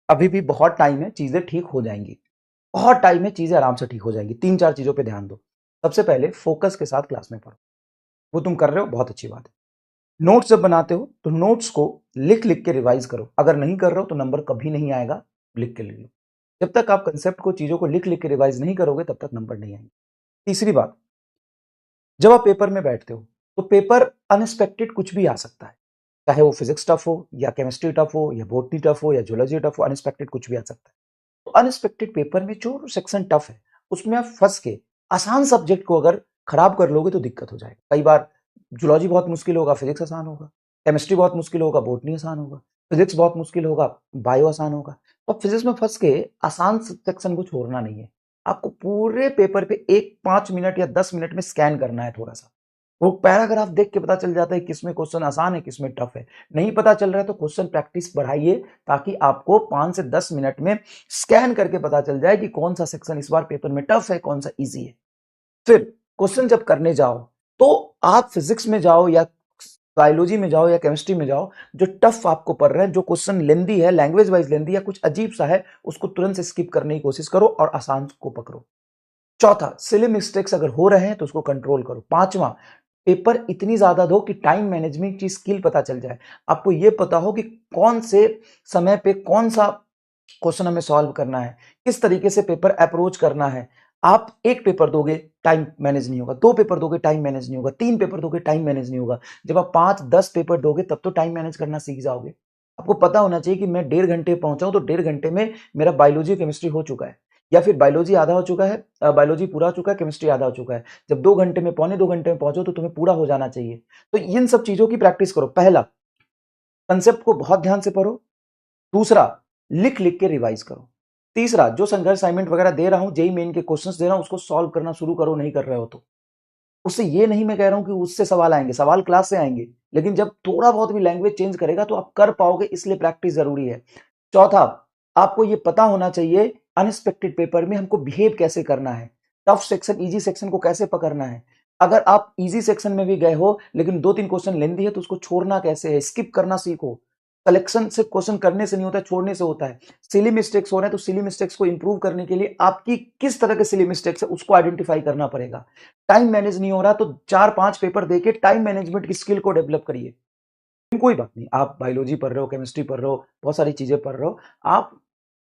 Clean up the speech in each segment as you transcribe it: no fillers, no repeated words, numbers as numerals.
अभी भी बहुत टाइम है, चीजें ठीक हो जाएंगी, बहुत टाइम है, चीजें आराम से ठीक हो जाएंगी। 3-4 चीजों पे ध्यान दो। सबसे पहले फोकस के साथ क्लास में पढ़ो, वो तुम कर रहे हो, बहुत अच्छी बात है। नोट्स जब बनाते हो तो नोट्स को लिख लिख के रिवाइज करो। अगर नहीं कर रहे हो तो नंबर कभी नहीं आएगा, लिख के ले लो। जब तक आप कंसेप्ट को, चीजों को लिख लिख के रिवाइज नहीं करोगे तब तक नंबर नहीं आएंगे। तीसरी बात, जब आप पेपर में बैठते हो तो पेपर अनएक्सपेक्टेड कुछ भी आ सकता है, चाहे वो फिजिक्स टफ हो या केमिस्ट्री टफ हो या बॉटनी टफ हो या ज्योलॉजी टफ हो, अनएक्सपेक्टेड कुछ भी आ सकता है। तो अनएक्सपेक्टेड पेपर में जो सेक्शन टफ है उसमें आप फंस के आसान सब्जेक्ट को अगर खराब कर लोगे तो दिक्कत हो जाएगा। कई बार जूलॉजी बहुत मुश्किल होगा, फिजिक्स आसान होगा, केमिस्ट्री बहुत मुश्किल होगा, बॉटनी आसान होगा, फिजिक्स बहुत मुश्किल होगा, बायो आसान होगा। तो फिजिक्स में फंस के आसान सेक्शन को छोड़ना नहीं है, आपको पूरे पेपर पे 1-5 मिनट या 10 मिनट में स्कैन करना है। थोड़ा सा वो पैराग्राफ देख के पता चल जाता है किसमें क्वेश्चन आसान है, किसमें टफ है। नहीं पता चल रहा है तो क्वेश्चन प्रैक्टिस बढ़ाइए, ताकि आपको 5 से 10 मिनट में स्कैन करके पता चल जाए कि कौन सा सेक्शन इस बार पेपर में टफ है, कौन सा इजी है। फिर क्वेश्चन जब करने जाओ तो आप फिजिक्स में जाओ या बायोलॉजी में जाओ या केमिस्ट्री में जाओ, जो टफ आपको पढ़ रहे हैं, जो क्वेश्चन लेंदी है, लैंग्वेज वाइज लेंदी या कुछ अजीब सा है, उसको तुरंत स्किप करने की कोशिश करो और आसान को पकड़ो। चौथा, सिली मिस्टेक्स अगर हो रहे हैं तो उसको कंट्रोल करो। पांचवा, पेपर इतनी ज्यादा दो कि टाइम मैनेजमेंट की स्किल पता चल जाए, आपको यह पता हो कि कौन से समय पे कौन सा क्वेश्चन हमें सॉल्व करना है, किस तरीके से पेपर अप्रोच करना है। आप एक पेपर दोगे, टाइम मैनेज नहीं होगा, 2 पेपर दोगे, टाइम मैनेज नहीं होगा, 3 पेपर दोगे, टाइम मैनेज नहीं होगा। जब आप 5-10 पेपर दोगे तब तो टाइम मैनेज करना सीख जाओगे। आपको पता होना चाहिए कि मैं 1.5 घंटे पहुंचा हूं तो 1.5 घंटे में मेरा बायोलॉजी केमिस्ट्री हो चुका है, या फिर बायोलॉजी आधा हो चुका है, बायोलॉजी पूरा हो चुका है, केमिस्ट्री आधा हो चुका है। जब 2 घंटे में, 2.25 घंटे में पहुंचो तो तुम्हें पूरा हो जाना चाहिए। तो इन सब चीजों की प्रैक्टिस करो। पहला, कंसेप्ट को बहुत ध्यान से पढ़ो। दूसरा, लिख लिख के रिवाइज करो। तीसरा, जो संघर्ष असाइनमेंट वगैरह दे रहा हूं, जेई मेन के क्वेश्चंस दे रहा हूं, उसको सॉल्व करना शुरू करो। नहीं कर रहे हो तो उससे ये नहीं मैं कह रहा हूं कि उससे सवाल आएंगे, सवाल क्लास से आएंगे, लेकिन जब थोड़ा बहुत भी लैंग्वेज चेंज करेगा तो आप कर पाओगे, इसलिए प्रैक्टिस जरूरी है। चौथा, आपको ये पता होना चाहिए अनएक्सपेक्टेड पेपर में हमको बिहेव कैसे करना है, टफ सेक्शन इजी सेक्शन को कैसे पकड़ना है। अगर आप इजी सेक्शन में भी गए हो लेकिन 2-3 क्वेश्चन लेंदी है तो उसको छोड़ना कैसे है, स्किप करना सीखो। कलेक्शन से क्वेश्चन करने से नहीं होता है, छोड़ने से होता है। सिली मिस्टेक्स हो रहे हैं तो सिली मिस्टेक्स को इंप्रूव करने के लिए आपकी किस तरह के सिली मिस्टेक्स है उसको आइडेंटिफाई करना पड़ेगा। टाइम मैनेज नहीं हो रहा तो 4-5 पेपर देके टाइम मैनेजमेंट की स्किल को डेवलप करिए। कोई बात नहीं, आप बायोलॉजी पढ़ रहे हो, केमिस्ट्री पढ़ रहे हो, बहुत सारी चीजें पढ़ रहे हो, आप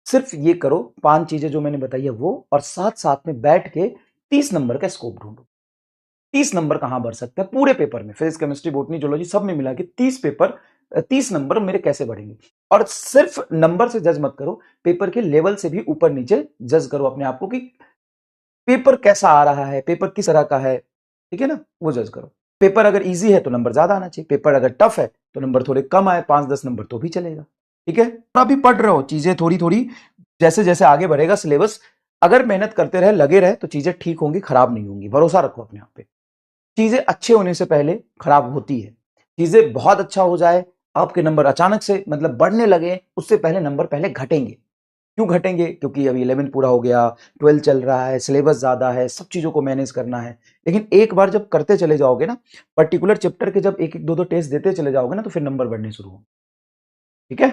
सिर्फ ये करो, 5 चीजें जो मैंने बताई है वो, और साथ साथ में बैठ के 30 नंबर का स्कोप ढूंढो। 30 नंबर कहां बढ़ सकता है पूरे पेपर में, फिजिक्स केमिस्ट्री बॉटनी जूलॉजी सब में मिला के 30 नंबर मेरे कैसे बढ़ेंगे। और सिर्फ नंबर से जज मत करो, पेपर के लेवल से भी ऊपर नीचे जज करो अपने आप को कि पेपर कैसा आ रहा है, पेपर किस तरह का है, ठीक है ना, वो जज करो। पेपर अगर इजी है तो नंबर ज्यादा आना चाहिए, पेपर अगर टफ है तो नंबर थोड़े कम आए, 5-10 नंबर तो भी चलेगा। ठीक है, तो अभी पढ़ रहे हो चीजें थोड़ी थोड़ी, जैसे जैसे आगे बढ़ेगा सिलेबस, अगर मेहनत करते रहे, लगे रहे, तो चीजें ठीक होंगी, खराब नहीं होंगी। भरोसा रखो अपने आप पे। चीजें अच्छे होने से पहले खराब होती है। चीजें बहुत अच्छा हो जाए, आपके नंबर अचानक से मतलब बढ़ने लगे, उससे पहले नंबर पहले घटेंगे। क्यों घटेंगे? क्योंकि अभी 11 पूरा हो गया, 12 चल रहा है, सिलेबस ज्यादा है, सब चीजों को मैनेज करना है। लेकिन एक बार जब करते चले जाओगे ना, पर्टिकुलर चैप्टर के जब 1-1 2-2 टेस्ट देते चले जाओगे ना, तो फिर नंबर बढ़ने शुरू होंगे। ठीक है।